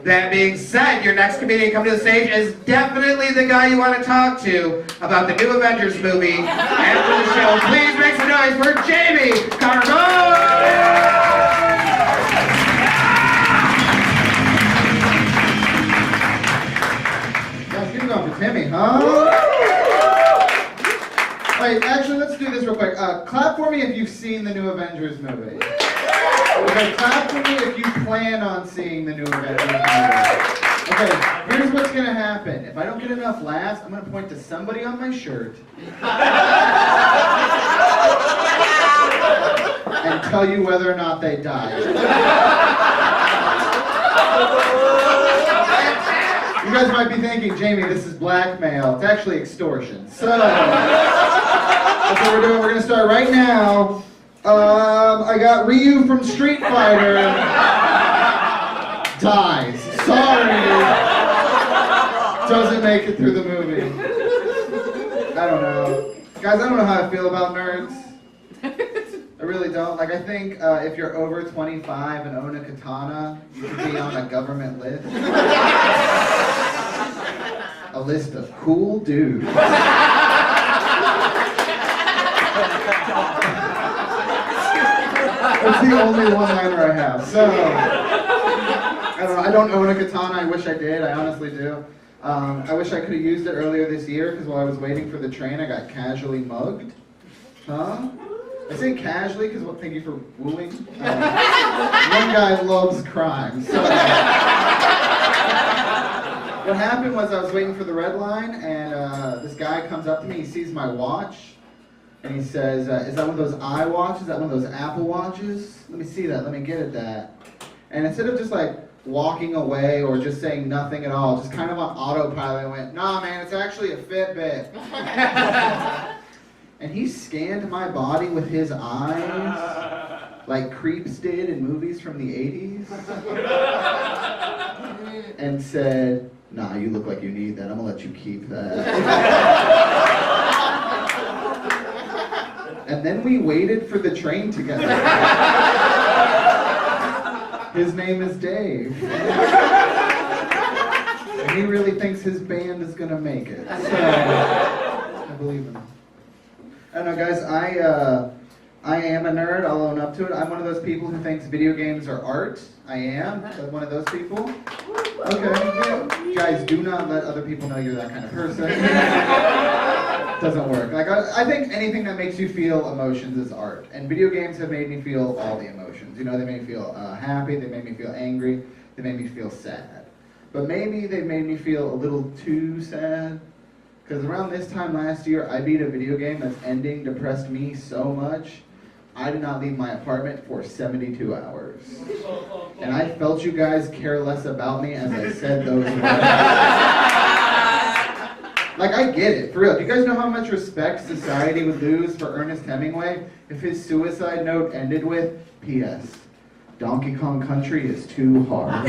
That being said, your next comedian coming to the stage is definitely the guy you want to talk to about the new Avengers movie. After the show, please make some noise for Jamie Carbone! For Timmy, huh? Wait, actually, let's do this real quick. Clap for me if you've seen the new Avengers movie. Okay, clap for me if you plan on seeing the new Avengers movie. Okay, here's what's gonna happen. If I don't get enough laughs, I'm gonna point to somebody on my shirt and tell you whether or not they died. You guys might be thinking, Jamie, this is blackmail. It's actually extortion. So, that's what we're doing. We're going to start right now. I got Ryu from Street Fighter. Dies. Sorry. Doesn't make it through the movie. I don't know. Guys, I don't know how I feel about nerds. I really don't. Like, I think if you're over 25 and own a katana, you should be on a government list. A list of cool dudes. That's the only one-liner I have. So, I don't know. I don't own a katana. I wish I did. I honestly do. I wish I could have used it earlier this year, because while I was waiting for the train, I got casually mugged. Huh? I say casually because, well, thank you for wooing. One guy loves crime. So, what happened was I was waiting for the red line, and this guy comes up to me. He sees my watch, and he says, "Is that one of those iWatches? Is that one of those Apple Watches? Let me see that. Let me get at that." And instead of just like walking away or just saying nothing at all, just kind of on autopilot, I went, "Nah, man, it's actually a Fitbit." And he scanned my body with his eyes, like creeps did in movies from the 80s, and said, "Nah, you look like you need that. I'm gonna let you keep that." And then we waited for the train together. His name is Dave. And he really thinks his band is gonna make it. So, I believe him. I don't know, guys, I am a nerd, I'll own up to it. I'm one of those people who thinks video games are art. I am one of those people. Okay, yeah. Guys, do not let other people know you're that kind of person. Doesn't work. Like, I think anything that makes you feel emotions is art. And video games have made me feel all the emotions. You know, they made me feel happy, they made me feel angry, they made me feel sad. But maybe they made me feel a little too sad. Because around this time last year, I beat a video game that's ending depressed me so much, I did not leave my apartment for 72 hours. And I felt you guys care less about me as I said those words. Like, I get it, for real. Do you guys know how much respect society would lose for Ernest Hemingway if his suicide note ended with, P.S. Donkey Kong Country is too hard.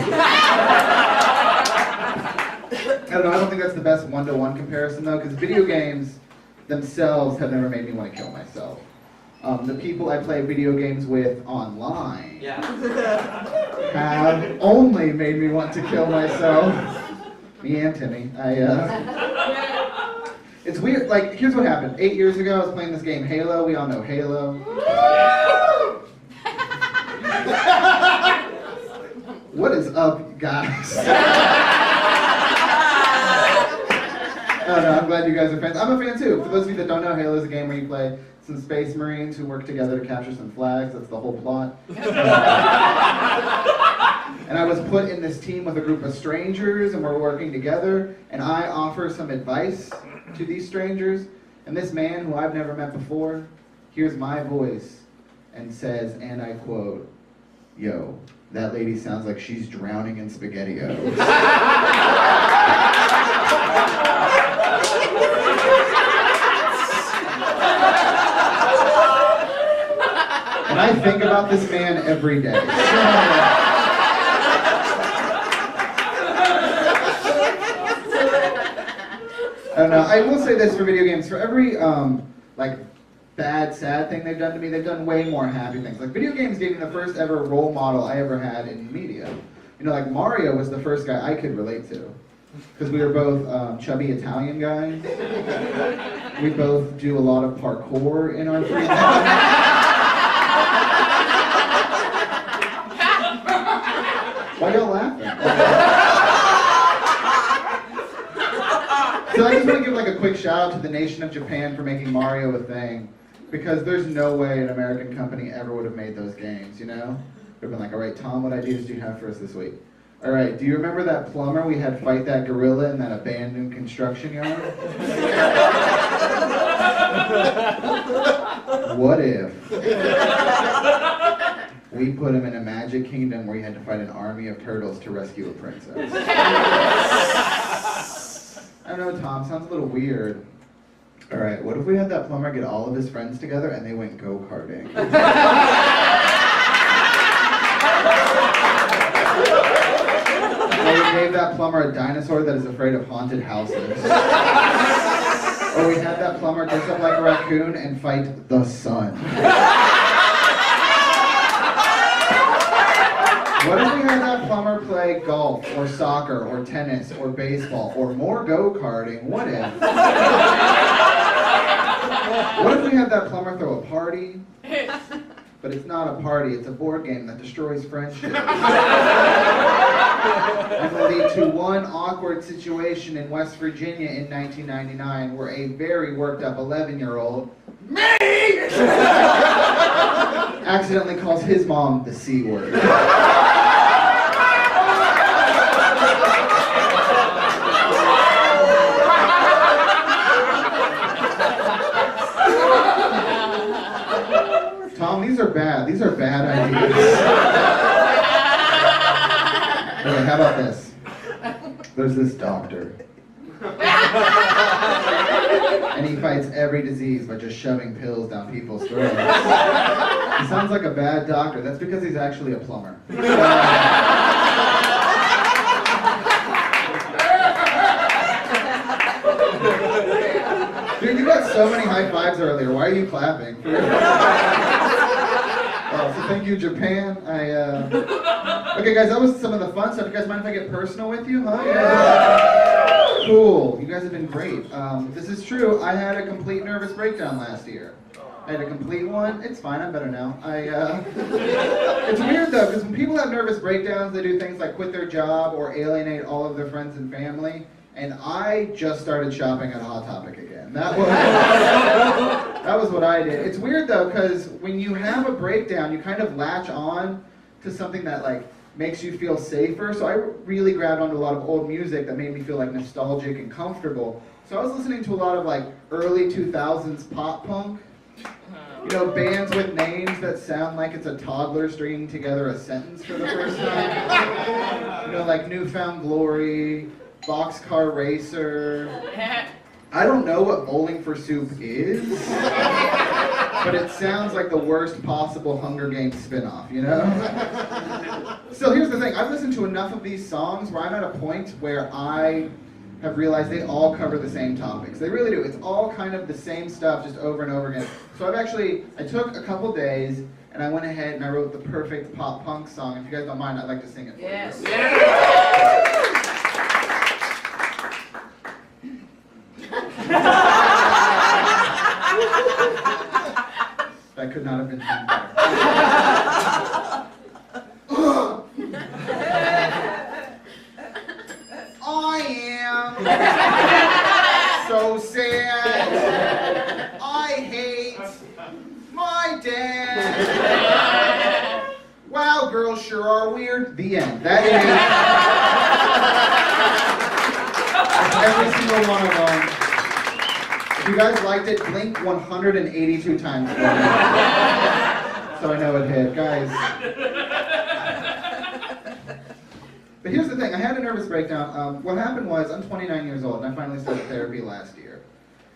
I don't know, I don't think that's the best one-to-one comparison though, because video games themselves have never made me want to kill myself. The people I play video games with online have only made me want to kill myself. Me and Timmy. It's weird, like, here's what happened. 8 years ago, I was playing this game, Halo. We all know Halo. What is up, guys? Oh, no, I'm glad you guys are fans. I'm a fan too. For those of you that don't know, Halo is a game where you play some space marines who work together to capture some flags. That's the whole plot. And I was put in this team with a group of strangers, and we're working together, and I offer some advice to these strangers, and this man, who I've never met before, hears my voice and says, and I quote, "Yo, that lady sounds like she's drowning in SpaghettiOs." And I think about this man every day. I don't know. I will say this for video games. For every like bad, sad thing they've done to me, they've done way more happy things. Like, video games gave me the first ever role model I ever had in media. You know, like Mario was the first guy I could relate to. Because we were both chubby Italian guys. We both do a lot of parkour in our free time. Why y'all laughing? So I just want to give like a quick shout out to the nation of Japan for making Mario a thing. Because there's no way an American company ever would have made those games, you know? Would have been like, all right, Tom, what ideas do you have for us this week? All right, do you remember that plumber we had fight that gorilla in that abandoned construction yard? What if we put him in a magic kingdom where he had to fight an army of turtles to rescue a princess? I don't know, Tom, sounds a little weird. All right, what if we had that plumber get all of his friends together and they went go-karting? Or we gave that plumber a dinosaur that is afraid of haunted houses. Or we had that plumber dress up like a raccoon and fight the sun. What if we had that plumber play golf, or soccer, or tennis, or baseball, or more go-karting? What if? What if we had that plumber throw a party? But it's not a party, it's a board game that destroys friendship. And will lead to one awkward situation in West Virginia in 1999 where a very worked up 11-year-old, me! accidentally calls his mom the C word. Tom, these are bad. These are bad ideas. Okay, how about this? There's this doctor. And he fights every disease by just shoving pills down people's throats. He sounds like a bad doctor. That's because he's actually a plumber. Dude, you got so many high fives earlier. Why are you clapping? So thank you, Japan. Okay, guys, that was some of the fun stuff. You guys mind if I get personal with you? Huh? Yeah. Cool. You guys have been great. This is true. I had a complete nervous breakdown last year. I had a complete one. It's fine. I'm better now. It's weird though, because when people have nervous breakdowns, they do things like quit their job or alienate all of their friends and family. And I just started shopping at Hot Topic again. That was what I did. It's weird though, because when you have a breakdown, you kind of latch on to something that like makes you feel safer. So I really grabbed onto a lot of old music that made me feel like nostalgic and comfortable. So I was listening to a lot of like early 2000s pop punk. You know, bands with names that sound like it's a toddler stringing together a sentence for the first time. You know, like Newfound Glory, Boxcar Racer. I don't know what Bowling for Soup is, but it sounds like the worst possible Hunger Games spinoff, you know? So here's the thing, I've listened to enough of these songs where I'm at a point where I have realized they all cover the same topics. They really do. It's all kind of the same stuff just over and over again. So I took a couple days and I went ahead and I wrote the perfect pop punk song. If you guys don't mind, I'd like to sing it for you. Yes. That could not have been done better. I am so sad. I hate my dad. Wow, girls sure are weird. The end. That is every single one of them. If you guys liked it, blink 182 times for me. So I know it hit. Guys. But here's the thing, I had a nervous breakdown. What happened was, I'm 29 years old, and I finally started therapy last year.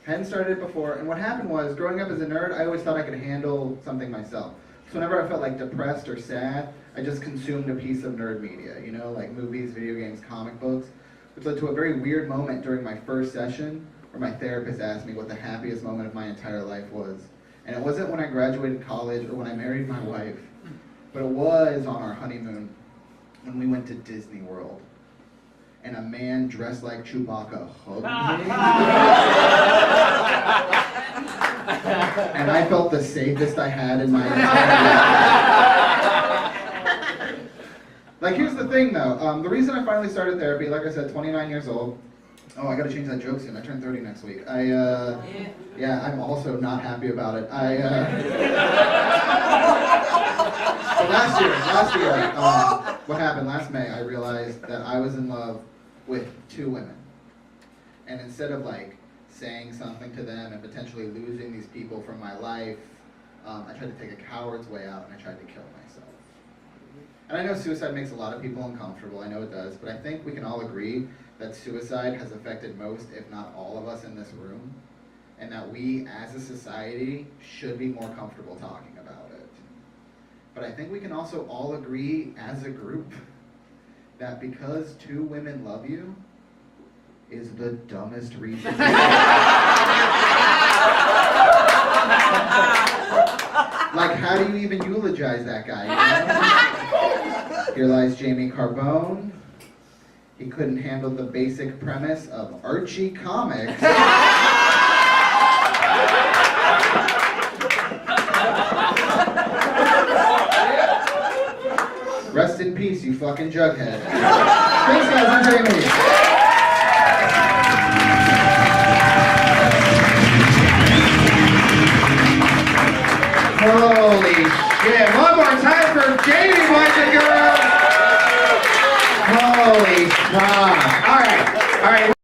Hadn't started it before, and what happened was, growing up as a nerd, I always thought I could handle something myself. So whenever I felt like depressed or sad, I just consumed a piece of nerd media, you know, like movies, video games, comic books, which led to a very weird moment during my first session, where my therapist asked me what the happiest moment of my entire life was. And it wasn't when I graduated college or when I married my wife, but it was on our honeymoon. when we went to Disney World and a man dressed like Chewbacca hugged me. And I felt the safest I had in my entire life. Like, here's the thing though, the reason I finally started therapy, like I said, 29 years old. Oh, I gotta change that joke soon. I turn 30 next week. Yeah, I'm also not happy about it. But last year, what happened last May, I realized that I was in love with 2 women. And instead of like saying something to them and potentially losing these people from my life, I tried to take a coward's way out and I tried to kill myself. And I know suicide makes a lot of people uncomfortable, I know it does, but I think we can all agree that suicide has affected most, if not all of us in this room, and that we as a society should be more comfortable talking about it. But I think we can also all agree as a group that because 2 women love you is the dumbest reason. Like, how do you even eulogize that guy? You know? Here lies Jamie Carbone. He couldn't handle the basic premise of Archie comics. Rest in peace, you fucking jughead. Thanks, guys. I'm Jamie.